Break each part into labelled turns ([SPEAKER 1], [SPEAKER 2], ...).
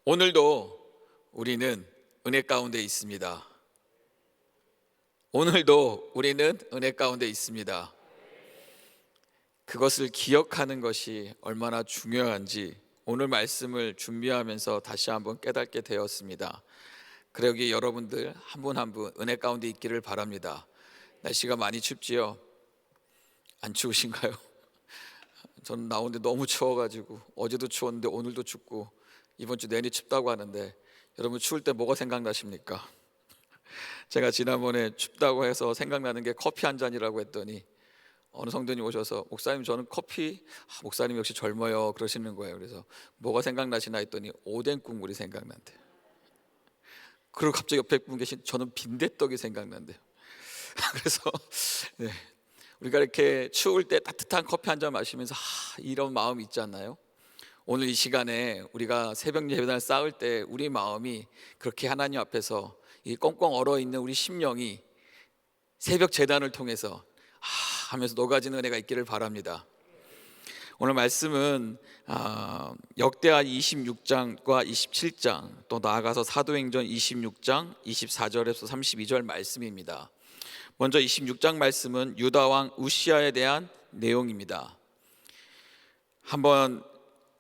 [SPEAKER 1] 오늘도 우리는 은혜 가운데 있습니다. 오늘도 우리는 은혜 가운데 있습니다. 그것을 기억하는 것이 얼마나 중요한지 오늘 말씀을 준비하면서 다시 한번 깨닫게 되었습니다. 그러기 여러분들 한 분 한 분 은혜 가운데 있기를 바랍니다. 날씨가 많이 춥지요? 안 추우신가요? 저는 나오는데 너무 추워가지고 어제도 추웠는데 오늘도 춥고 이번 주 내내 춥다고 하는데 여러분 추울 때 뭐가 생각나십니까? 제가 지난번에 춥다고 해서 생각나는 게 커피 한 잔이라고 했더니 어느 성도님 오셔서 목사님 저는 커피, 목사님 역시 젊어요 그러시는 거예요. 그래서 뭐가 생각나시나 했더니 오뎅 국물이 생각난대요. 그리고 갑자기 옆에 분 계신 저는 빈대떡이 생각난대요. 그래서 네, 우리가 이렇게 추울 때 따뜻한 커피 한 잔 마시면서 이런 마음 있지 않나요? 오늘 이 시간에 우리가 새벽 예배당을 쌓을 때 우리 마음이 그렇게 하나님 앞에서 이 꽁꽁 얼어있는 우리 심령이 새벽 제단을 통해서 하면서 녹아지는 은혜가 있기를 바랍니다. 오늘 말씀은 역대하 26장과 27장 또 나아가서 사도행전 26장 24절에서 32절 말씀입니다. 먼저 26장 말씀은 유다왕 우시아에 대한 내용입니다. 한번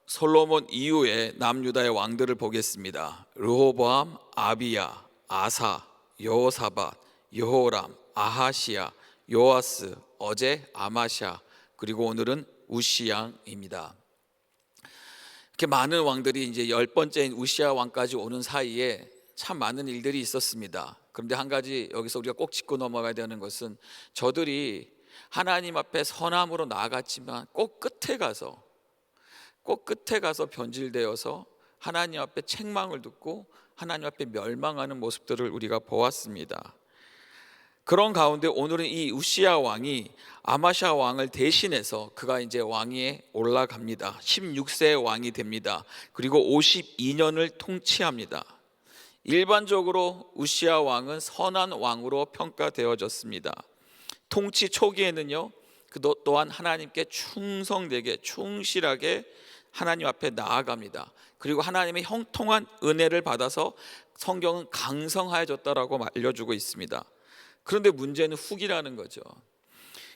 [SPEAKER 1] 솔로몬 이후에 남유다의 왕들을 보겠습니다. 르호보암, 아비야, 아사, 여호사밧, 여호람, 아하시야, 요아스, 어제 아마샤, 그리고 오늘은 우시야입니다. 이렇게 많은 왕들이 이제 10번째인 우시야 왕까지 오는 사이에 참 많은 일들이 있었습니다. 그런데 한 가지 여기서 우리가 꼭 짚고 넘어가야 되는 것은 저들이 하나님 앞에 선함으로 나아갔지만 꼭 끝에 가서 변질되어서 하나님 앞에 책망을 듣고 하나님 앞에 멸망하는 모습들을 우리가 보았습니다. 그런 가운데 오늘은 이 우시야 왕이 아마샤 왕을 대신해서 그가 이제 왕위에 올라갑니다. 16세 왕이 됩니다. 그리고 52년을 통치합니다. 일반적으로 우시야 왕은 선한 왕으로 평가되어졌습니다. 통치 초기에는요, 그 또한 하나님께 충성되게 충실하게 하나님 앞에 나아갑니다. 그리고 하나님의 형통한 은혜를 받아서 성경은 강성하여졌다라고 알려주고 있습니다. 그런데 문제는 후기라는 거죠.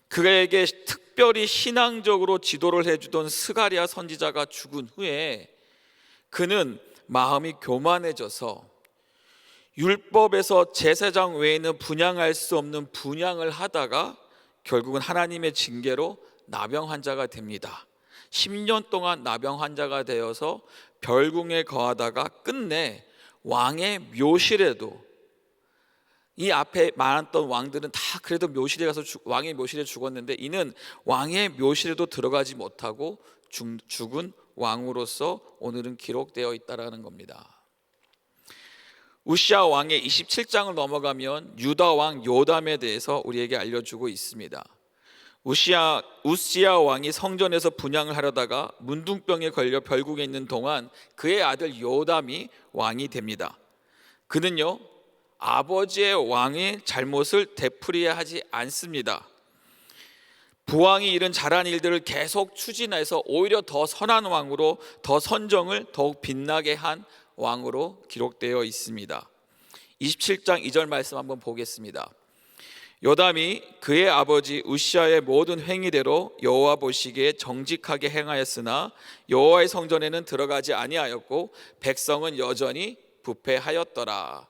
[SPEAKER 1] 그에게 특별히 신앙적으로 지도를 해주던 스가랴 선지자가 죽은 후에 그는 마음이 교만해져서 율법에서 제사장 외에는 분향할 수 없는 분향을 하다가 결국은 하나님의 징계로 나병 환자가 됩니다. 10년 동안 나병 환자가 되어서 별궁에 거하다가 끝내 왕의 묘실에도, 이 앞에 많았던 왕들은 다 그래도 묘실에 가서 왕의 묘실에 죽었는데 이는 왕의 묘실에도 들어가지 못하고 죽은 왕으로서 오늘은 기록되어 있다라는 겁니다. 우시야 왕의 27장을 넘어가면 유다 왕 요담에 대해서 우리에게 알려주고 있습니다. 우시야 왕이 성전에서 분향을 하려다가 문둥병에 걸려 별궁에 있는 동안 그의 아들 요담이 왕이 됩니다. 그는요, 아버지의 왕의 잘못을 되풀이하지 않습니다. 부왕이 이룬 잘한 일들을 계속 추진해서 오히려 더 선한 왕으로, 더 선정을 더욱 빛나게 한 왕으로 기록되어 있습니다. 27장 2절 말씀 한번 보겠습니다. 요담이 그의 아버지 우시아의 모든 행위대로 여호와 보시기에 정직하게 행하였으나 여호와의 성전에는 들어가지 아니하였고 백성은 여전히 부패하였더라.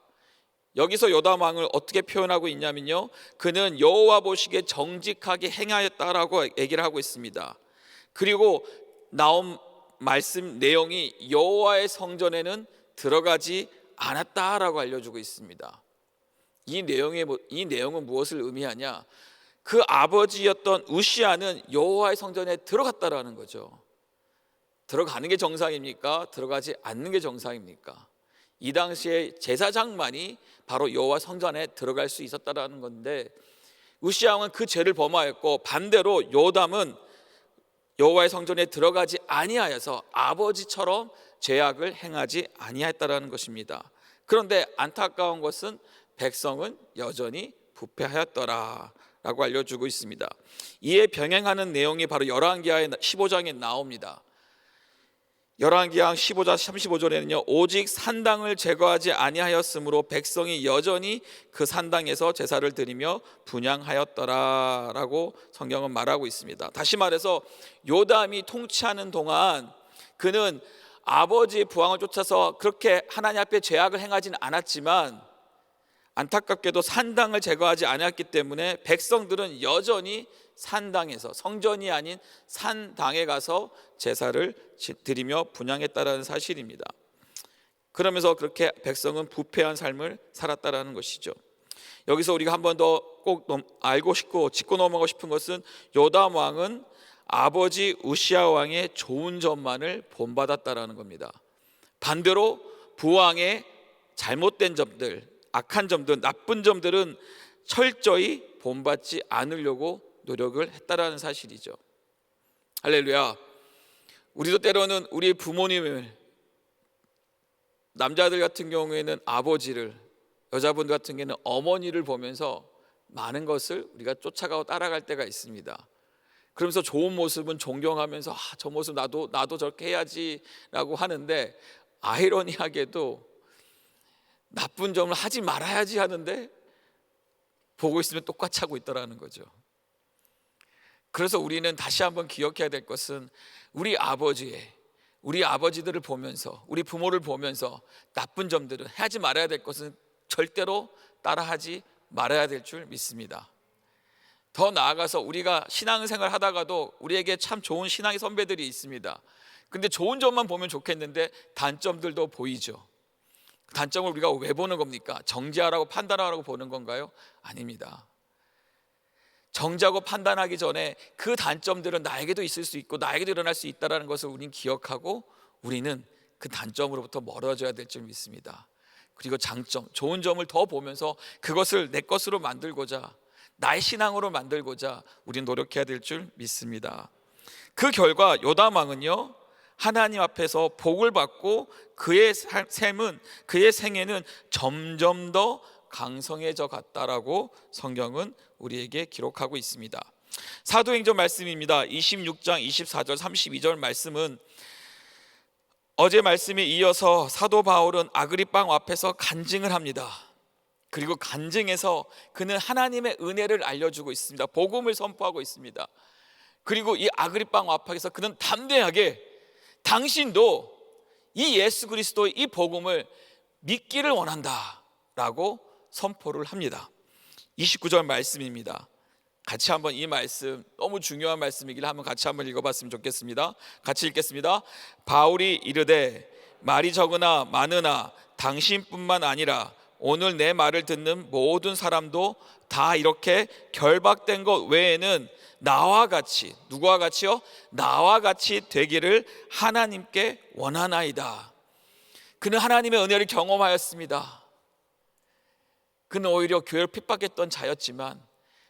[SPEAKER 1] 여기서 요담 왕을 어떻게 표현하고 있냐면요, 그는 여호와 보시기에 정직하게 행하였다라고 얘기를 하고 있습니다. 그리고 나온 말씀 내용이 여호와의 성전에는 들어가지 않았다라고 알려주고 있습니다. 이 내용은 무엇을 의미하냐? 그 아버지였던 우시아는 여호와의 성전에 들어갔다라는 거죠. 들어가는 게 정상입니까? 들어가지 않는 게 정상입니까? 이 당시에 제사장만이 바로 여호와 성전에 들어갈 수 있었다라는 건데 우시아 왕은 그 죄를 범하였고 반대로 요담은 여호와의 성전에 들어가지 아니하여서 아버지처럼 죄악을 행하지 아니하였다라는 것입니다. 그런데 안타까운 것은 백성은 여전히 부패하였더라 라고 알려주고 있습니다. 이에 병행하는 내용이 바로 열왕기하 15장에 나옵니다. 열왕기상 15장 35절에는요, 오직 산당을 제거하지 아니하였으므로 백성이 여전히 그 산당에서 제사를 드리며 분향하였더라라고 성경은 말하고 있습니다. 다시 말해서 요담이 통치하는 동안 그는 아버지의 부왕을 쫓아서 그렇게 하나님 앞에 죄악을 행하진 않았지만 안타깝게도 산당을 제거하지 않았기 때문에 백성들은 여전히 산당에서, 성전이 아닌 산당에 가서 제사를 드리며 분향했다라는 사실입니다. 그러면서 그렇게 백성은 부패한 삶을 살았다라는 것이죠. 여기서 우리가 한 번 더 꼭 알고 싶고 짚고 넘어가고 싶은 것은 요담 왕은 아버지 우시아 왕의 좋은 점만을 본받았다라는 겁니다. 반대로 부왕의 잘못된 점들, 악한 점들, 나쁜 점들은 철저히 본받지 않으려고 노력을 했다라는 사실이죠. 할렐루야. 우리도 때로는 우리 부모님을, 남자들 같은 경우에는 아버지를, 여자분들 같은 경우에는 어머니를 보면서 많은 것을 우리가 쫓아가고 따라갈 때가 있습니다. 그러면서 좋은 모습은 존경하면서 저 모습 나도 저렇게 해야지라고 하는데, 아이러니하게도 나쁜 점을 하지 말아야지 하는데 보고 있으면 똑같이 하고 있더라는 거죠. 그래서 우리는 다시 한번 기억해야 될 것은 우리 아버지들을 보면서, 우리 부모를 보면서 나쁜 점들은, 하지 말아야 될 것은 절대로 따라하지 말아야 될 줄 믿습니다. 더 나아가서 우리가 신앙생활 하다가도 우리에게 참 좋은 신앙의 선배들이 있습니다. 근데 좋은 점만 보면 좋겠는데 단점들도 보이죠. 단점을 우리가 왜 보는 겁니까? 정죄하라고 판단하라고 보는 건가요? 아닙니다. 정죄하고 판단하기 전에 그 단점들은 나에게도 있을 수 있고 나에게도 일어날 수 있다는 것을 우리는 기억하고 우리는 그 단점으로부터 멀어져야 될 줄 믿습니다. 그리고 장점, 좋은 점을 더 보면서 그것을 내 것으로 만들고자, 나의 신앙으로 만들고자 우리는 노력해야 될 줄 믿습니다. 그 결과 요담 왕은요, 하나님 앞에서 복을 받고 그의 생애는 점점 더 강성해져 갔다라고 성경은 우리에게 기록하고 있습니다. 사도행전 말씀입니다. 26장 24절 32절 말씀은 어제 말씀에 이어서 사도 바울은 아그리빠 왕 앞에서 간증을 합니다. 그리고 간증해서 그는 하나님의 은혜를 알려주고 있습니다. 복음을 선포하고 있습니다. 그리고 이 아그리빠 왕 앞에서 그는 담대하게 당신도 이 예수 그리스도의 이 복음을 믿기를 원한다 라고 선포를 합니다. 29절 말씀입니다. 같이 한번 이 말씀, 너무 중요한 말씀이기를 한번 같이 한번 읽어봤으면 좋겠습니다. 같이 읽겠습니다. 바울이 이르되 말이 적으나 많으나 당신뿐만 아니라 오늘 내 말을 듣는 모든 사람도 다 이렇게 결박된 것 외에는 나와 같이, 누구와 같이요? 나와 같이 되기를 하나님께 원하나이다. 그는 하나님의 은혜를 경험하였습니다. 그는 오히려 교회를 핍박했던 자였지만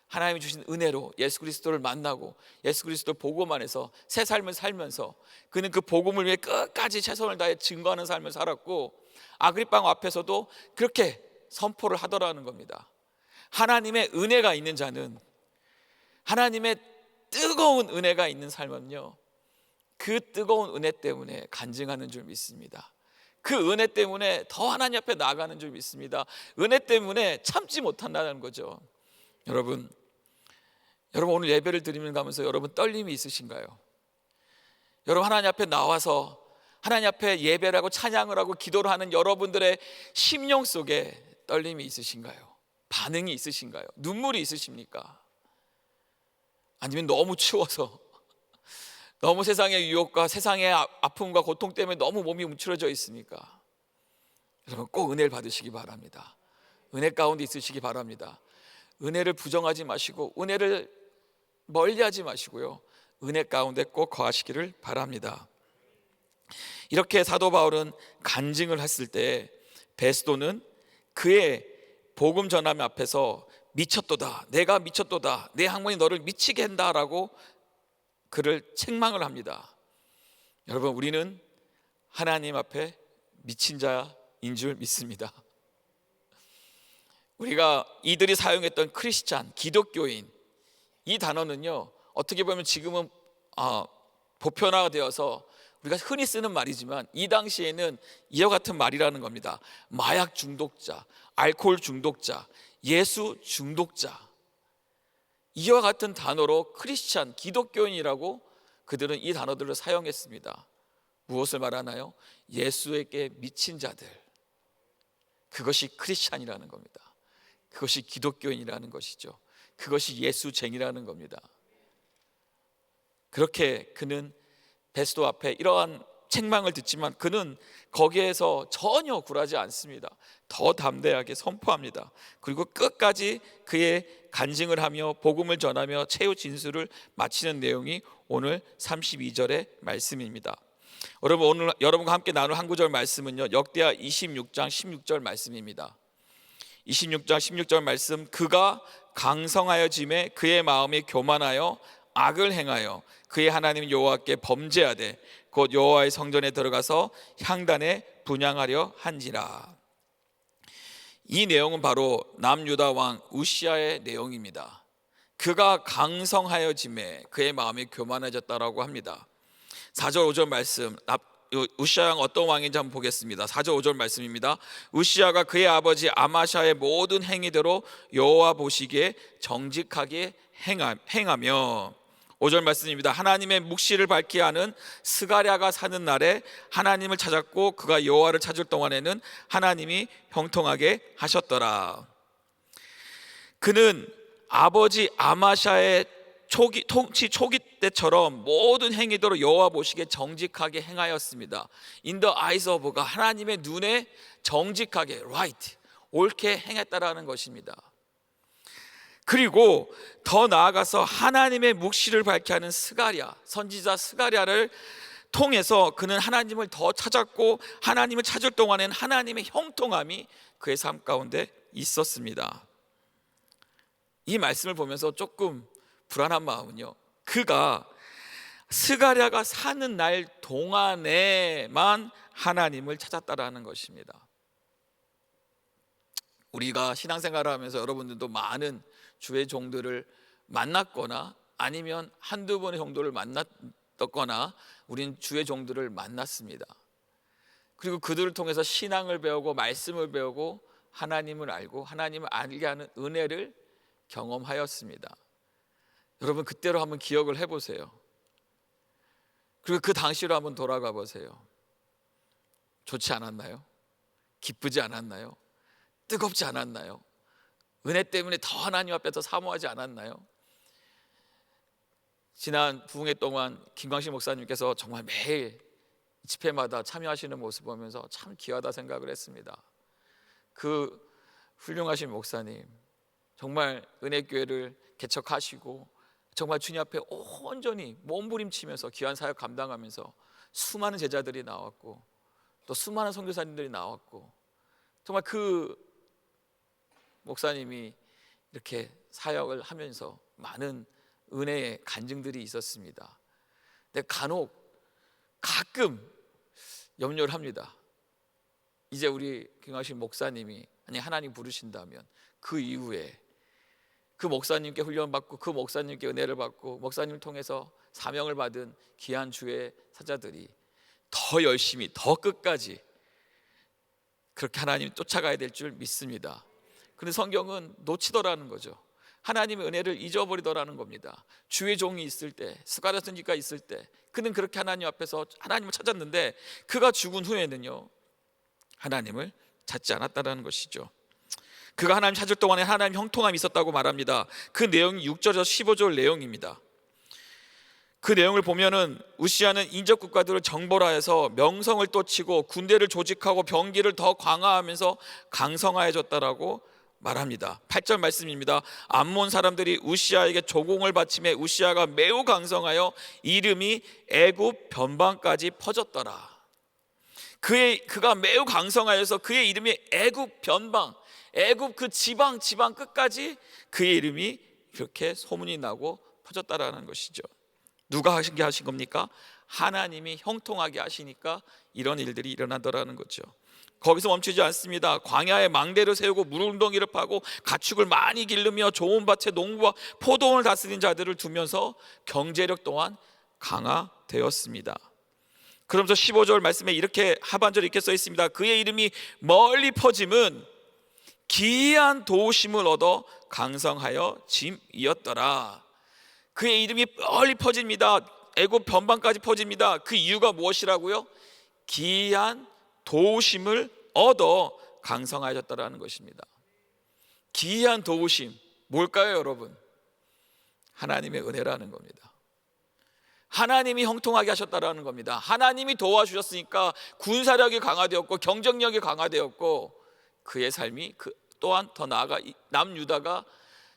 [SPEAKER 1] 하나님이 주신 은혜로 예수 그리스도를 만나고 예수 그리스도 복음 안에서 새 삶을 살면서 그는 그 복음을 위해 끝까지 최선을 다해 증거하는 삶을 살았고, 아그리빠 왕 앞에서도 그렇게 선포를 하더라는 겁니다. 하나님의 은혜가 있는 자는, 하나님의 뜨거운 은혜가 있는 삶은요, 그 뜨거운 은혜 때문에 간증하는 줄 믿습니다. 그 은혜 때문에 더 하나님 앞에 나아가는 줄 믿습니다. 은혜 때문에 참지 못한다는 거죠. 여러분 오늘 예배를 드리면 가면서 여러분 떨림이 있으신가요? 여러분 하나님 앞에 나와서 하나님 앞에 예배를 하고 찬양을 하고 기도를 하는 여러분들의 심령 속에 떨림이 있으신가요? 반응이 있으신가요? 눈물이 있으십니까? 아니면 너무 추워서, 너무 세상의 유혹과 세상의 아픔과 고통 때문에 너무 몸이 움츠러져 있습니까? 여러분 꼭 은혜를 받으시기 바랍니다. 은혜 가운데 있으시기 바랍니다. 은혜를 부정하지 마시고 은혜를 멀리하지 마시고요, 은혜 가운데 꼭 거하시기를 바랍니다. 이렇게 사도 바울은 간증을 했을 때 베스도는 그의 복음 전함 앞에서 미쳤도다, 내가 미쳤도다, 내 학문이 너를 미치게 한다라고 그를 책망을 합니다. 여러분 우리는 하나님 앞에 미친 자인 줄 믿습니다. 우리가 이들이 사용했던 크리스찬, 기독교인, 이 단어는요 어떻게 보면 지금은 보편화되어서 우리가 흔히 쓰는 말이지만 이 당시에는 이와 같은 말이라는 겁니다. 마약 중독자, 알코올 중독자, 예수 중독자, 이와 같은 단어로 크리스찬, 기독교인이라고 그들은 이 단어들을 사용했습니다. 무엇을 말하나요? 예수에게 미친 자들, 그것이 크리스찬이라는 겁니다. 그것이 기독교인이라는 것이죠. 그것이 예수쟁이라는 겁니다. 그렇게 그는 베스도 앞에 이러한 책망을 듣지만 그는 거기에서 전혀 굴하지 않습니다. 더 담대하게 선포합니다. 그리고 끝까지 그의 간증을 하며 복음을 전하며 최후 진술을 마치는 내용이 오늘 32절의 말씀입니다. 여러분, 오늘 여러분과 함께 나눌 한 구절 말씀은요, 역대하 26장 16절 말씀입니다. 26장 16절 말씀, 그가 강성하여짐에 그의 마음이 교만하여 악을 행하여 그의 하나님 여호와께 범죄하되 곧 여호와의 성전에 들어가서 향단에 분향하려 한지라. 이 내용은 바로 남유다 왕 우시아의 내용입니다. 그가 강성하여짐에 그의 마음이 교만해졌다라고 합니다. 4절 5절 말씀, 우시아 왕 어떤 왕인지 한번 보겠습니다. 4절 5절 말씀입니다. 우시아가 그의 아버지 아마샤의 모든 행위대로 여호와 보시기에 정직하게 행하며, 5절 말씀입니다. 하나님의 묵시를 밝히 하는 스가랴가 사는 날에 하나님을 찾았고 그가 여호와를 찾을 동안에는 하나님이 형통하게 하셨더라. 그는 아버지 아마샤의 통치 초기 때처럼 모든 행위대로 여호와 보시기에 정직하게 행하였습니다. In the eyes of God, 하나님의 눈에 정직하게, right, 옳게 행했다라는 것입니다. 그리고 더 나아가서 하나님의 묵시를 밝게 하는 스가랴, 선지자 스가랴를 통해서 그는 하나님을 더 찾았고 하나님을 찾을 동안에는 하나님의 형통함이 그의 삶 가운데 있었습니다. 이 말씀을 보면서 조금 불안한 마음은요, 그가 스가랴가 사는 날 동안에만 하나님을 찾았다라는 것입니다. 우리가 신앙생활을 하면서 여러분들도 많은 주의 종들을 만났거나 아니면 한두 번의 정도를 만났거나 우린 주의 종들을 만났습니다. 그리고 그들을 통해서 신앙을 배우고 말씀을 배우고 하나님을 알고 하나님을 알게 하는 은혜를 경험하였습니다. 여러분, 그때로 한번 기억을 해보세요. 그리고 그 당시로 한번 돌아가 보세요. 좋지 않았나요? 기쁘지 않았나요? 뜨겁지 않았나요? 은혜 때문에 더 하나님 앞에서 사모하지 않았나요? 지난 부흥회 동안 김광식 목사님께서 정말 매일 집회마다 참여하시는 모습 보면서 참 귀하다 생각을 했습니다. 그 훌륭하신 목사님, 정말 은혜교회를 개척하시고 정말 주님 앞에 온전히 몸부림치면서 귀한 사역 감당하면서 수많은 제자들이 나왔고 또 수많은 선교사님들이 나왔고, 정말 그 목사님이 이렇게 사역을 하면서 많은 은혜의 간증들이 있었습니다. 근데 가끔 염려를 합니다. 이제 우리 김광식 목사님이 만약 하나님 부르신다면 그 이후에 그 목사님께 훈련받고 그 목사님께 은혜를 받고 목사님을 통해서 사명을 받은 귀한 주의 사자들이 더 열심히 더 끝까지 그렇게 하나님 쫓아가야 될 줄 믿습니다. 그런데 성경은 놓치더라는 거죠. 하나님의 은혜를 잊어버리더라는 겁니다. 주의 종이 있을 때, 스가랴 선지자가 있을 때 그는 그렇게 하나님 앞에서 하나님을 찾았는데 그가 죽은 후에는요, 하나님을 찾지 않았다는 것이죠. 그가 하나님 찾을 동안에 하나님 형통함이 있었다고 말합니다. 그 내용이 6절에서 15절 내용입니다. 그 내용을 보면은 우시아는 인접 국가들을 정벌하여서 명성을 돋치고 군대를 조직하고 병기를 더 강화하면서 강성하여졌다라고 말합니다. 8절 말씀입니다. 암몬 사람들이 우시아에게 조공을 바치매 우시아가 매우 강성하여 이름이 애굽 변방까지 퍼졌더라. 그가 매우 강성하여서 그의 이름이 애굽 변방, 애굽 그 지방 끝까지 그의 이름이 그렇게 소문이 나고 퍼졌다라는 것이죠. 누가 하신 겁니까? 하나님이 형통하게 하시니까 이런 일들이 일어나더라는 거죠. 거기서 멈추지 않습니다. 광야에 망대를 세우고 물웅덩이를 파고 가축을 많이 기르며 좋은 밭에 농부와 포도원을 다스린 자들을 두면서 경제력 또한 강화되었습니다. 그러면서 15절 말씀에 이렇게 하반절에 이렇게 써 있습니다. 그의 이름이 멀리 퍼짐은 기이한 도우심을 얻어 강성하여 짐이었더라. 그의 이름이 멀리 퍼집니다. 애굽 변방까지 퍼집니다. 그 이유가 무엇이라고요? 기이한 도우심을 얻어 강성하였다라는 것입니다. 기이한 도우심 뭘까요, 여러분? 하나님의 은혜라는 겁니다. 하나님이 형통하게 하셨다라는 겁니다. 하나님이 도와주셨으니까 군사력이 강화되었고 경쟁력이 강화되었고 그의 삶이 또한 더 나아가 남유다가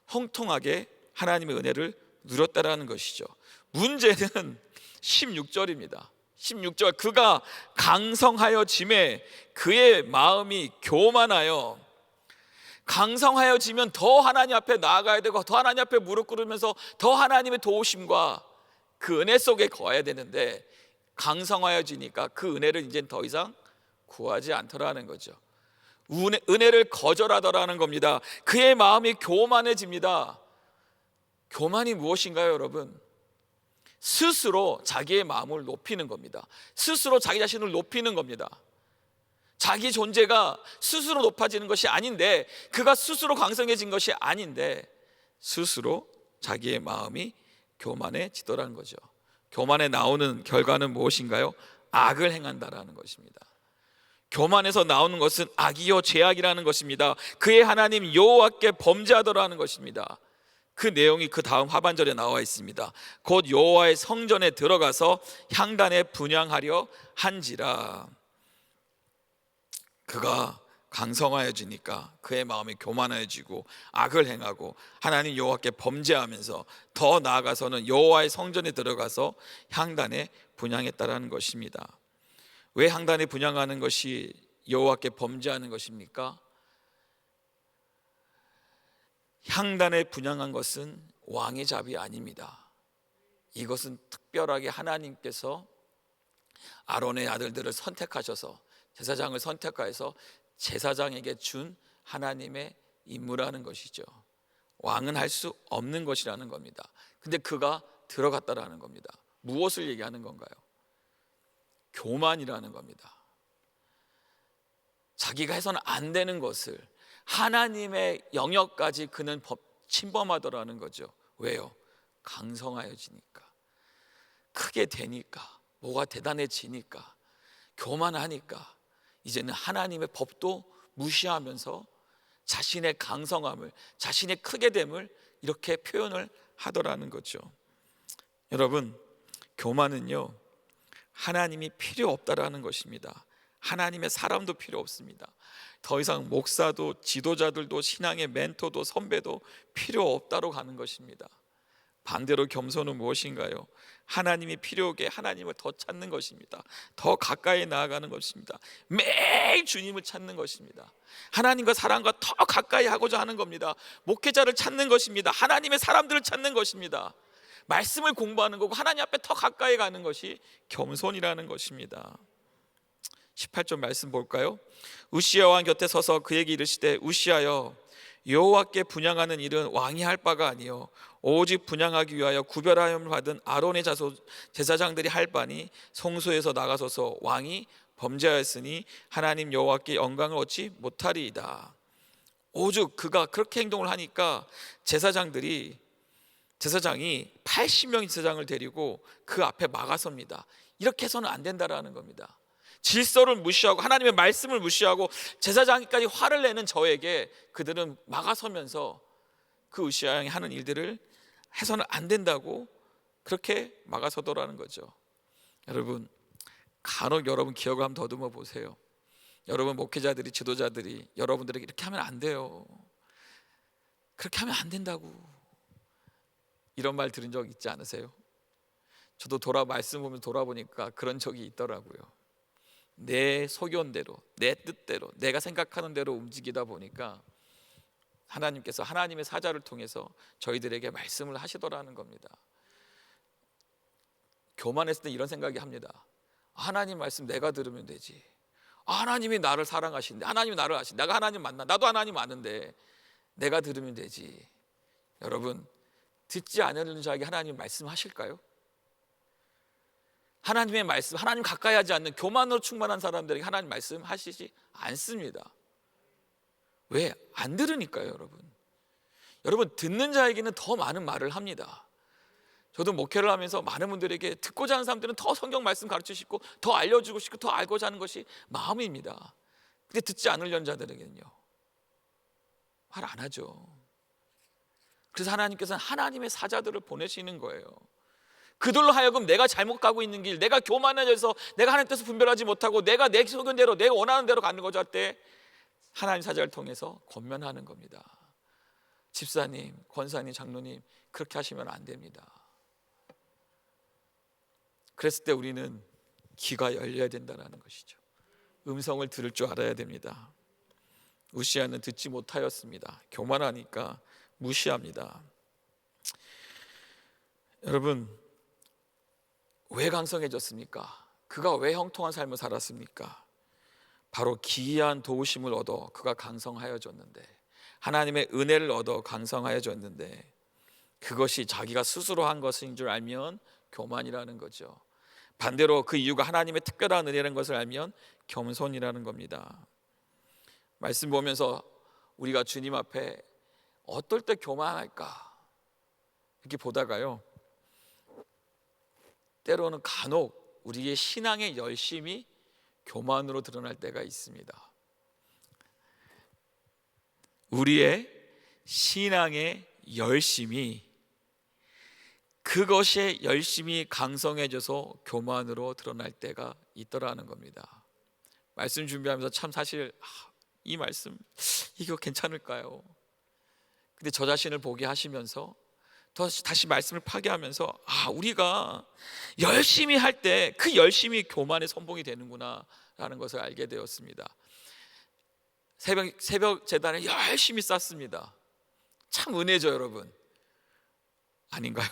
[SPEAKER 1] 형통하게 하나님의 은혜를 누렸다라는 것이죠. 문제는 16절입니다. 16절, 그가 강성하여 짐에 그의 마음이 교만하여. 강성하여지면 더 하나님 앞에 나아가야 되고 더 하나님 앞에 무릎 꿇으면서 더 하나님의 도우심과 그 은혜 속에 거해야 되는데, 강성하여지니까 그 은혜를 이제 더 이상 구하지 않더라는 거죠. 은혜를 거절하더라는 겁니다. 그의 마음이 교만해집니다. 교만이 무엇인가요, 여러분? 스스로 자기의 마음을 높이는 겁니다. 스스로 자기 자신을 높이는 겁니다. 자기 존재가 스스로 높아지는 것이 아닌데, 그가 스스로 강성해진 것이 아닌데 스스로 자기의 마음이 교만해지더라는 거죠. 교만에 나오는 결과는 무엇인가요? 악을 행한다라는 것입니다. 교만에서 나오는 것은 악이요 죄악이라는 것입니다. 그의 하나님 여호와께 범죄하더라는 것입니다. 그 내용이 그 다음 하반절에 나와 있습니다. 곧 여호와의 성전에 들어가서 향단에 분향하려 한지라. 그가 강성하여지니까 그의 마음이 교만해지고 악을 행하고 하나님 여호와께 범죄하면서 더 나아가서는 여호와의 성전에 들어가서 향단에 분향했다라는 것입니다. 왜 향단에 분향하는 것이 여호와께 범죄하는 것입니까? 향단에 분향한 것은 왕의 잡이 아닙니다. 이것은 특별하게 하나님께서 아론의 아들들을 선택하셔서 제사장을 선택하여서 제사장에게 준 하나님의 임무라는 것이죠. 왕은 할 수 없는 것이라는 겁니다. 근데 그가 들어갔다라는 겁니다. 무엇을 얘기하는 건가요? 교만이라는 겁니다. 자기가 해서는 안 되는 것을 하나님의 영역까지 그는 침범하더라는 거죠. 왜요? 강성하여지니까, 크게 되니까, 뭐가 대단해지니까, 교만하니까 이제는 하나님의 법도 무시하면서 자신의 강성함을, 자신의 크게 됨을 이렇게 표현을 하더라는 거죠. 여러분, 교만은요 하나님이 필요 없다라는 것입니다. 하나님의 사람도 필요 없습니다. 더 이상 목사도 지도자들도 신앙의 멘토도 선배도 필요 없다로 가는 것입니다. 반대로 겸손은 무엇인가요? 하나님이 필요하게 하나님을 더 찾는 것입니다. 더 가까이 나아가는 것입니다. 매일 주님을 찾는 것입니다. 하나님과 사람과 더 가까이 하고자 하는 겁니다. 목회자를 찾는 것입니다. 하나님의 사람들을 찾는 것입니다. 말씀을 공부하는 거고 하나님 앞에 더 가까이 가는 것이 겸손이라는 것입니다. 18절 말씀 볼까요? 우시야 왕 곁에 서서 그에게 이르시되 우시야여, 여호와께 분향하는 일은 왕이 할 바가 아니요 오직 분향하기 위하여 구별하여을 받은 아론의 자손 제사장들이 할 바니 성소에서 나가소서. 왕이 범죄하였으니 하나님 여호와께 영광을 얻지 못하리이다. 오죽 그가 그렇게 행동을 하니까 제사장이 80명의 제사장을 데리고 그 앞에 막아섭니다. 이렇게 해서는 안 된다라는 겁니다. 질서를 무시하고 하나님의 말씀을 무시하고 제사장까지 화를 내는 저에게 그들은 막아서면서 그 우시야 왕이 하는 일들을 해서는 안 된다고 그렇게 막아서더라는 거죠. 여러분, 간혹 여러분 기억을 한번 더듬어 보세요. 여러분 목회자들이, 지도자들이 여러분들에게 이렇게 하면 안 돼요, 그렇게 하면 안 된다고, 이런 말 들은 적 있지 않으세요? 저도 말씀 보면서 돌아보니까 그런 적이 있더라고요. 내 소견대로, 내 뜻대로, 내가 생각하는 대로 움직이다 보니까 하나님께서 하나님의 사자를 통해서 저희들에게 말씀을 하시더라는 겁니다. 교만했을 때 이런 생각이 합니다. 하나님 말씀 내가 들으면 되지. 하나님이 나를 사랑하신대, 하나님이 나를 아신대, 내가 하나님 만나, 나도 하나님 아는데 내가 들으면 되지. 여러분, 듣지 않으려는 자에게 하나님 말씀하실까요? 하나님의 말씀, 하나님 가까이 하지 않는 교만으로 충만한 사람들에게 하나님 말씀 하시지 않습니다. 왜? 안 들으니까요, 여러분. 여러분, 듣는 자에게는 더 많은 말을 합니다. 저도 목회를 하면서 많은 분들에게 듣고자 하는 사람들은 더 성경 말씀 가르치시고 더 알려주고 싶고 더 알고자 하는 것이 마음입니다. 근데 듣지 않으려는 자들에게는요, 말 안 하죠. 그래서 하나님께서는 하나님의 사자들을 보내시는 거예요. 그들로 하여금 내가 잘못 가고 있는 길, 내가 교만해져서 내가 하나님 뜻을 분별하지 못하고 내가 내 소견대로 내가 원하는 대로 가는 거죠 할 때 하나님 사자를 통해서 권면하는 겁니다. 집사님, 권사님, 장로님, 그렇게 하시면 안 됩니다. 그랬을 때 우리는 귀가 열려야 된다는 것이죠. 음성을 들을 줄 알아야 됩니다. 우시아는 듣지 못하였습니다. 교만하니까 무시합니다. 여러분, 왜 강성해졌습니까? 그가 왜 형통한 삶을 살았습니까? 바로 기이한 도우심을 얻어 그가 강성하여졌는데, 하나님의 은혜를 얻어 강성하여졌는데, 그것이 자기가 스스로 한 것인 줄 알면 교만이라는 거죠. 반대로 그 이유가 하나님의 특별한 은혜라는 것을 알면 겸손이라는 겁니다. 말씀 보면서 우리가 주님 앞에 어떨 때 교만할까 이렇게 보다가요, 때로는 간혹 우리의 신앙의 열심이 교만으로 드러날 때가 있습니다. 우리의 신앙의 열심이, 그것에 열심히 강성해져서 교만으로 드러날 때가 있더라는 겁니다. 말씀 준비하면서 참 사실 이 말씀 이거 괜찮을까요? 근데 저 자신을 보게 하시면서 다시 말씀을 파괴하면서 우리가 열심히 할 때 그 열심이 교만의 선봉이 되는구나 라는 것을 알게 되었습니다. 새벽 제단을 열심히 쌌습니다. 참 은혜죠, 여러분. 아닌가요?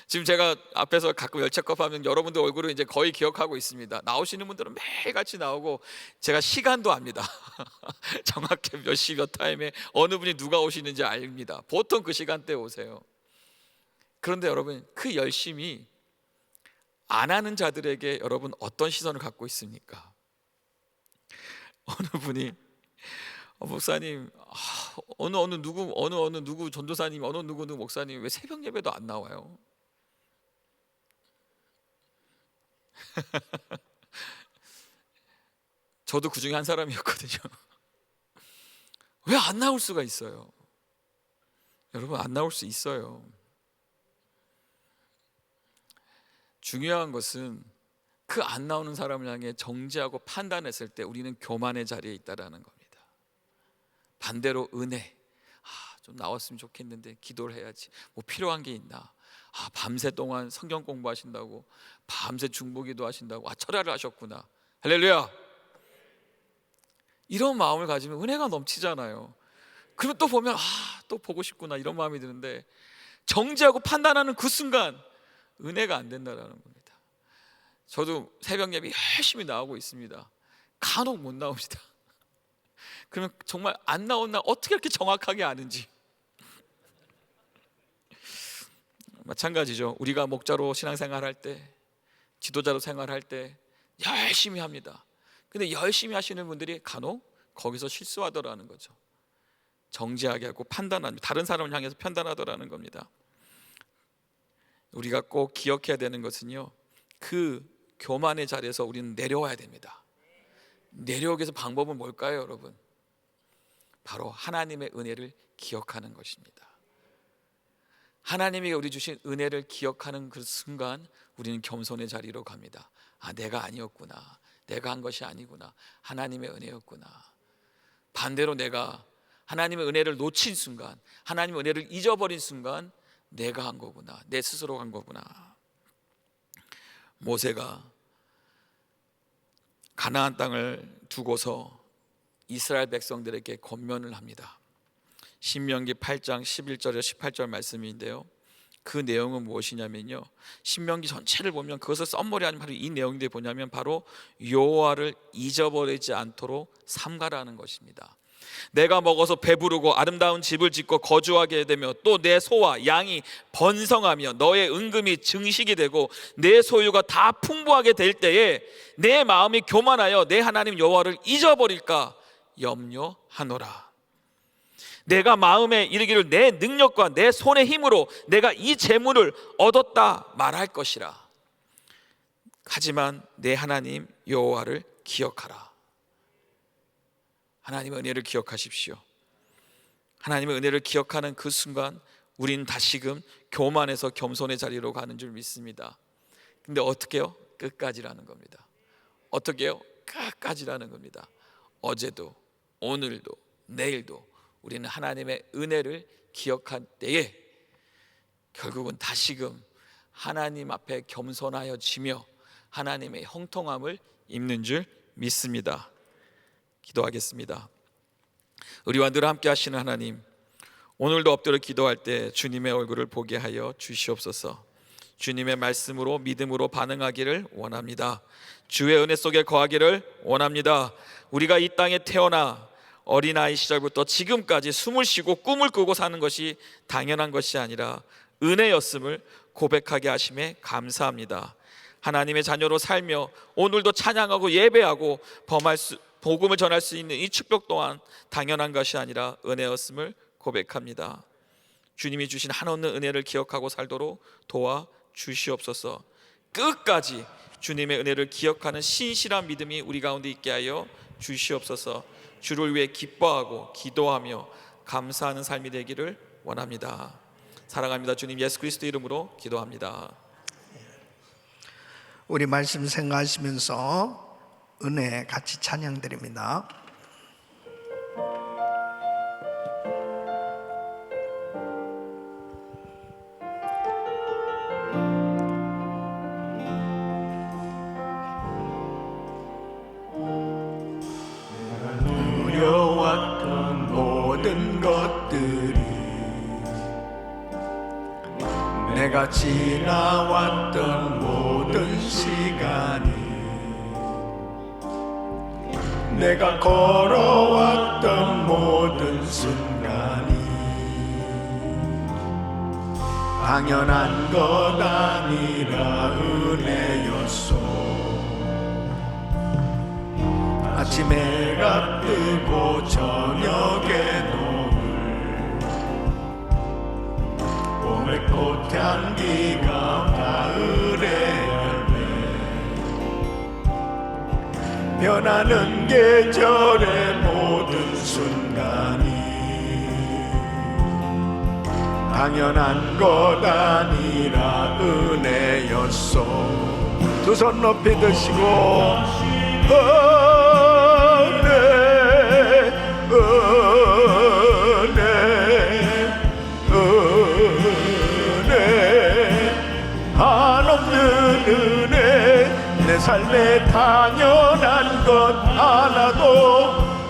[SPEAKER 1] 지금 제가 앞에서 가끔 열차컵하면 여러분들 얼굴을 이제 거의 기억하고 있습니다. 나오시는 분들은 매일같이 나오고 제가 시간도 압니다. 정확히 몇 시 몇 타임에 어느 분이 누가 오시는지 압니다. 보통 그 시간대에 오세요. 그런데 여러분, 그 열심히 안 하는 자들에게 여러분 어떤 시선을 갖고 있습니까? 어느 분이 목사님, 어느 누구 전도사님, 어느 누구 목사님 왜 새벽 예배도 안 나와요? 저도 그 중에 한 사람이었거든요. 왜 안 나올 수가 있어요? 여러분, 안 나올 수 있어요. 중요한 것은 그 안 나오는 사람을 향해 정죄하고 판단했을 때 우리는 교만의 자리에 있다라는 겁니다. 반대로 은혜, 좀 나왔으면 좋겠는데 기도를 해야지, 뭐 필요한 게 있나, 밤새 동안 성경 공부하신다고, 밤새 중보기도 하신다고, 철야를 하셨구나, 할렐루야, 이런 마음을 가지면 은혜가 넘치잖아요. 그러면 또 보면 또 보고 싶구나 이런 마음이 드는데, 정죄하고 판단하는 그 순간 은혜가 안 된다라는 겁니다. 저도 새벽 예배 열심히 나오고 있습니다. 간혹 못 나옵니다. 그러면 정말 안 나온 날 어떻게 이렇게 정확하게 아는지. 마찬가지죠. 우리가 목자로 신앙생활 할 때, 지도자로 생활할 때 열심히 합니다. 근데 열심히 하시는 분들이 간혹 거기서 실수하더라는 거죠. 정죄하게 하고 판단합니다. 다른 사람을 향해서 판단하더라는 겁니다. 우리가 꼭 기억해야 되는 것은요, 그 교만의 자리에서 우리는 내려와야 됩니다. 내려오기 위해서 방법은 뭘까요, 여러분? 바로 하나님의 은혜를 기억하는 것입니다. 하나님이 우리 주신 은혜를 기억하는 그 순간 우리는 겸손의 자리로 갑니다. 내가 아니었구나, 내가 한 것이 아니구나, 하나님의 은혜였구나. 반대로 내가 하나님의 은혜를 놓친 순간, 하나님의 은혜를 잊어버린 순간 내가 한 거구나, 내 스스로 한 거구나. 모세가 가나안 땅을 두고서 이스라엘 백성들에게 권면을 합니다. 신명기 8장 11절에서 18절 말씀인데요, 그 내용은 무엇이냐면요, 신명기 전체를 보면 그것을 썸머리하는 바로 이 내용들이 뭐냐면 바로 여호와를 잊어버리지 않도록 삼가라는 것입니다. 내가 먹어서 배부르고 아름다운 집을 짓고 거주하게 되며 또 내 소와 양이 번성하며 너의 은금이 증식이 되고 내 소유가 다 풍부하게 될 때에 내 마음이 교만하여 내 하나님 여호와를 잊어버릴까 염려하노라. 내가 마음에 이르기를 내 능력과 내 손의 힘으로 내가 이 재물을 얻었다 말할 것이라. 하지만 내 하나님 여호와를 기억하라. 하나님의 은혜를 기억하십시오. 하나님의 은혜를 기억하는 그 순간 우리는 다시금 교만에서 겸손의 자리로 가는 줄 믿습니다. 근데 어떻게 해요? 끝까지라는 겁니다. 어떻게 해요? 끝까지라는 겁니다. 어제도 오늘도 내일도 우리는 하나님의 은혜를 기억할 때에 결국은 다시금 하나님 앞에 겸손하여지며 하나님의 형통함을 입는 줄 믿습니다. 기도하겠습니다. 우리와 늘 함께 하시는 하나님, 오늘도 엎드려 기도할 때 주님의 얼굴을 보게 하여 주시옵소서. 주님의 말씀으로 믿음으로 반응하기를 원합니다. 주의 은혜 속에 거하기를 원합니다. 우리가 이 땅에 태어나 어린아이 시절부터 지금까지 숨을 쉬고 꿈을 꾸고 사는 것이 당연한 것이 아니라 은혜였음을 고백하게 하심에 감사합니다. 하나님의 자녀로 살며 오늘도 찬양하고 예배하고 복음을 전할 수 있는 이 축복 또한 당연한 것이 아니라 은혜였음을 고백합니다. 주님이 주신 한없는 은혜를 기억하고 살도록 도와주시옵소서. 끝까지 주님의 은혜를 기억하는 신실한 믿음이 우리 가운데 있게 하여 주시옵소서. 주를 위해 기뻐하고 기도하며 감사하는 삶이 되기를 원합니다. 사랑합니다. 주님 예수 그리스도 이름으로 기도합니다.
[SPEAKER 2] 우리 말씀 생각하시면서 은혜 같이 찬양드립니다.
[SPEAKER 3] 누려왔던 모든 것들이 내가 지나왔던 모든 시간이 내가 걸어왔던 모든 순간이 당연한 것 아니라 은혜였소. 아침 해가 뜨고 저녁에 노을 봄의 꽃향기가 가을의 변하는 계절의 모든 순간이 당연한 것 아니라 은혜였소. 두 손 높이 드시고 은혜 한없는 은혜 내 삶에 당연한 것 하나도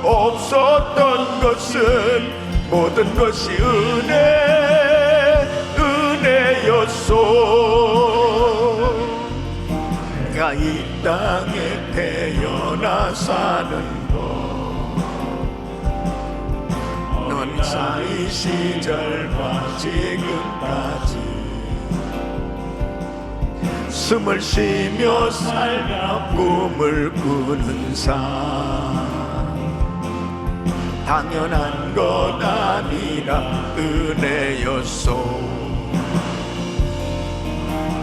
[SPEAKER 3] 없었던 것은 모든 것이 은혜였소. 내가 이 땅에 태어나 사는 것 넌 사이 시절과 지금까지 숨을 쉬며 살며 꿈을 꾸는 삶 당연한 것 아니라 은혜였소.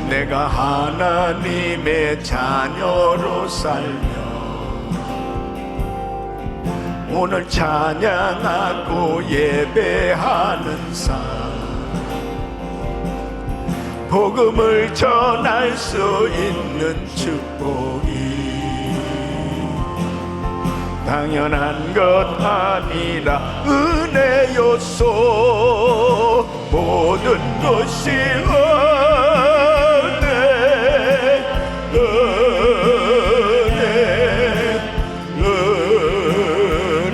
[SPEAKER 3] 내가 하나님의 자녀로 살며 오늘 찬양하고 예배하는 삶 복음을 전할 수 있는 축복이 당연한 것 아니라 은혜였소. 모든 것이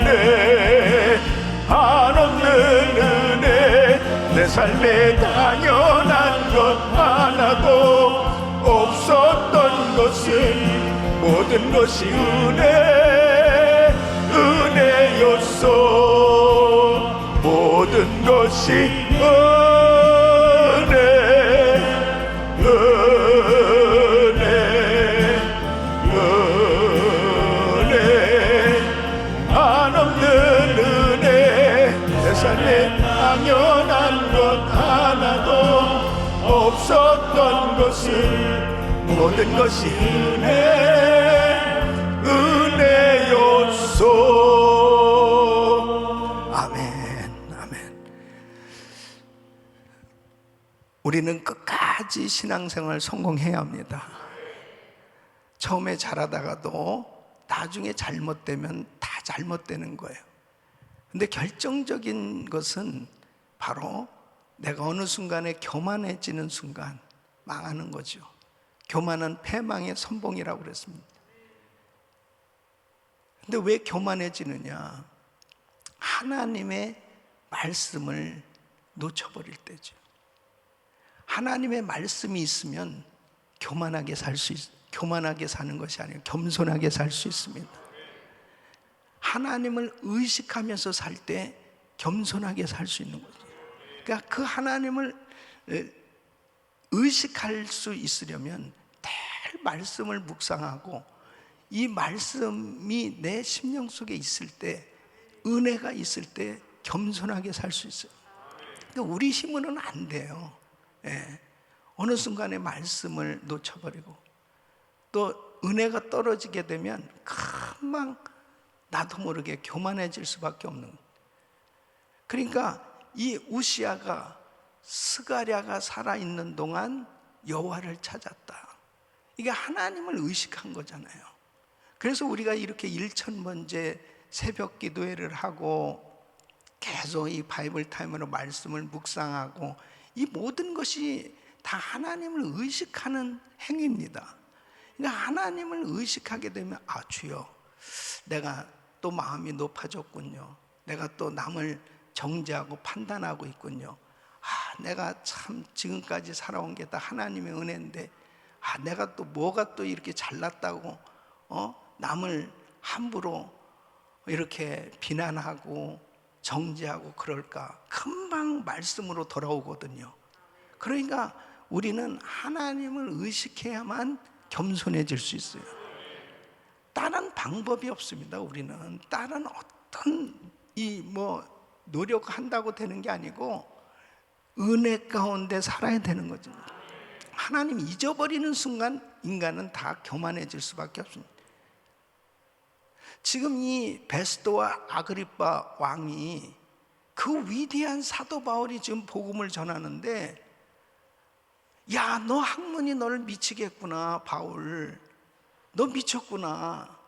[SPEAKER 3] 은혜 한없는 은혜 내 삶에 당연한 것 하나도 없었던 것은 모든 것이 은혜였소. 것이 은혜 한없는 은혜 내 삶에 당연한 것 하나도 없었던 것을 모든 것이 은혜였소.
[SPEAKER 2] 아멘, 아멘. 우리는 끝까지 신앙생활 성공해야 합니다. 처음에 잘하다가도 나중에 잘못되면 다 잘못되는 거예요. 근데 결정적인 것은 바로 내가 어느 순간에 교만해지는 순간 망하는 거죠. 교만은 패망의 선봉이라고 그랬습니다. 근데 왜 교만해지느냐? 하나님의 말씀을 놓쳐버릴 때죠. 하나님의 말씀이 있으면 교만하게 교만하게 사는 것이 아니라 겸손하게 살 수 있습니다. 하나님을 의식하면서 살 때 겸손하게 살 수 있는 거죠. 그러니까 그 하나님을 의식할 수 있으려면 늘 말씀을 묵상하고 이 말씀이 내 심령 속에 있을 때, 은혜가 있을 때 겸손하게 살 수 있어요. 근데 우리 힘으로는 안 돼요. 예. 어느 순간에 말씀을 놓쳐버리고 또 은혜가 떨어지게 되면 금방 나도 모르게 교만해질 수밖에 없는 거예요. 그러니까 이 우시아가 스가랴가 살아있는 동안 여호와를 찾았다. 이게 하나님을 의식한 거잖아요. 그래서 우리가 이렇게 1000번째 새벽 기도회를 하고 계속 이 바이블 타임으로 말씀을 묵상하고 이 모든 것이 다 하나님을 의식하는 행위입니다. 그러니까 하나님을 의식하게 되면 아, 주여, 내가 또 마음이 높아졌군요. 내가 또 남을 정죄하고 판단하고 있군요. 아, 내가 참 지금까지 살아온 게 다 하나님의 은혜인데 아, 내가 또 뭐가 또 이렇게 잘났다고 남을 함부로 이렇게 비난하고 정죄하고 그럴까? 금방 말씀으로 돌아오거든요. 그러니까 우리는 하나님을 의식해야만 겸손해질 수 있어요. 다른 방법이 없습니다. 우리는 다른 어떤 노력한다고 되는 게 아니고 은혜 가운데 살아야 되는 거죠. 하나님 잊어버리는 순간 인간은 다 교만해질 수밖에 없습니다. 지금 이 베스도와 아그리빠 왕이 그 위대한 사도 바울이 지금 복음을 전하는데 야, 너 학문이 너를 미치겠구나, 바울. 너 미쳤구나.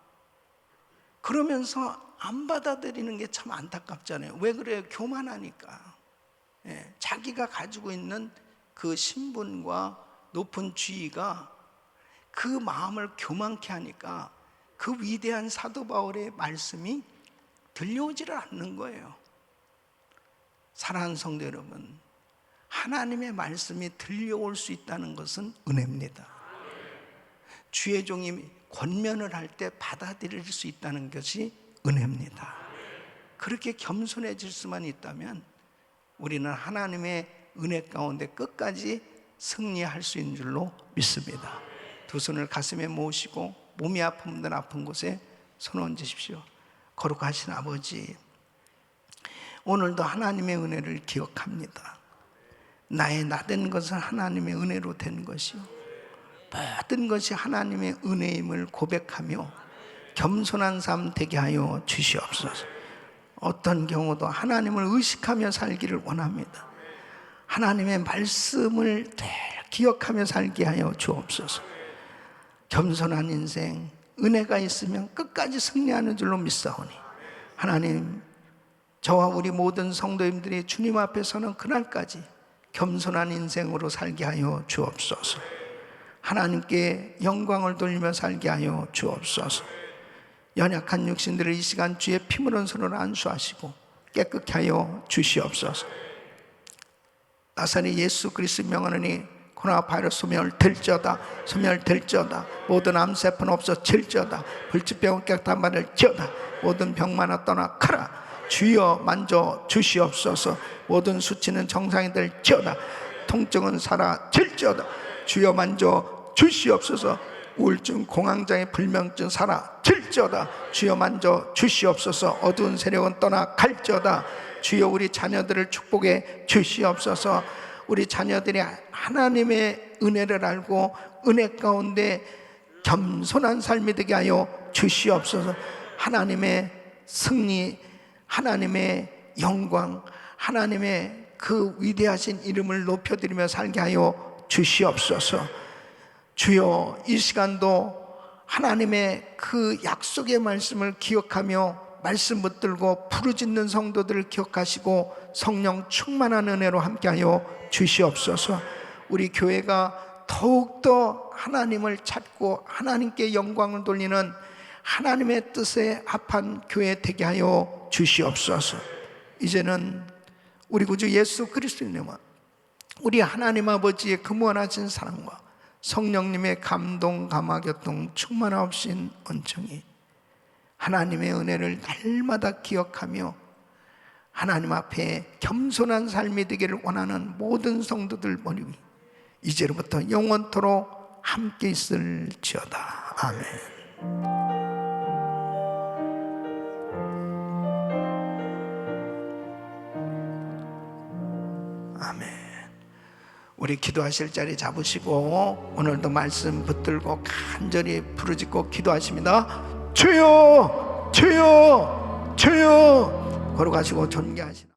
[SPEAKER 2] 그러면서 안 받아들이는 게 참 안타깝잖아요. 왜 그래요? 교만하니까. 예, 자기가 가지고 있는 그 신분과 높은 지위가 그 마음을 교만케 하니까 그 위대한 사도 바울의 말씀이 들려오지를 않는 거예요. 사랑하는 성도 여러분, 하나님의 말씀이 들려올 수 있다는 것은 은혜입니다. 주의 종이 권면을 할 때 받아들일 수 있다는 것이 은혜입니다. 그렇게 겸손해질 수만 있다면 우리는 하나님의 은혜 가운데 끝까지 승리할 수 있는 줄로 믿습니다. 두 손을 가슴에 모으시고 몸이 아픈 분들 아픈 곳에 손 얹으십시오. 거룩하신 아버지, 오늘도 하나님의 은혜를 기억합니다. 나의 나된 것은 하나님의 은혜로 된 것이요, 모든 것이 하나님의 은혜임을 고백하며 겸손한 삶 되게 하여 주시옵소서. 어떤 경우도 하나님을 의식하며 살기를 원합니다. 하나님의 말씀을 늘 기억하며 살게 하여 주옵소서. 겸손한 인생, 은혜가 있으면 끝까지 승리하는 줄로 믿사오니 하나님, 저와 우리 모든 성도님들이 주님 앞에 서는 그날까지 겸손한 인생으로 살게 하여 주옵소서. 하나님께 영광을 돌리며 살게 하여 주옵소서. 연약한 육신들을 이 시간 주의 피 묻은 손으로 안수하시고 깨끗게 하여 주시옵소서. 나사렛 예수 그리스도의 명하노니 코로나 바이러스 소멸될지어다, 소멸될지어다. 모든 암세포는 없어질지어다. 불치병은 깨끗한 받을지어다. 모든 병만아 떠나가라. 주여 만져 주시옵소서. 모든 수치는 정상이 될지어다. 통증은 사라질지어다. 주여 만져 주시옵소서. 우울증, 공황장애, 불면증 사라질지어다. 주여 만져 주시옵소서. 어두운 세력은 떠나갈지어다. 주여 우리 자녀들을 축복해 주시옵소서. 우리 자녀들이 하나님의 은혜를 알고 은혜 가운데 겸손한 삶이 되게 하여 주시옵소서. 하나님의 승리, 하나님의 영광, 하나님의 그 위대하신 이름을 높여드리며 살게 하여 주시옵소서. 주여 이 시간도 하나님의 그 약속의 말씀을 기억하며 말씀 붙들고 부르짖는 성도들을 기억하시고 성령 충만한 은혜로 함께하여 주시옵소서. 우리 교회가 더욱더 하나님을 찾고 하나님께 영광을 돌리는 하나님의 뜻에 합한 교회 되게 하여 주시옵소서. 이제는 우리 구주 예수 그리스도의 이름과 우리 하나님 아버지의 그 무한하신 사랑과 성령님의 감동, 감화, 교통, 충만하신 은총이 하나님의 은혜를 날마다 기억하며 하나님 앞에 겸손한 삶이 되기를 원하는 모든 성도들 머리 위 이제로부터 영원토록 함께 있을지어다. 아멘. 아멘. 우리 기도하실 자리 잡으시고 오늘도 말씀 붙들고 간절히 부르짖고 기도하십니다. 주여 주여 주여 걸어가시고 존귀하시나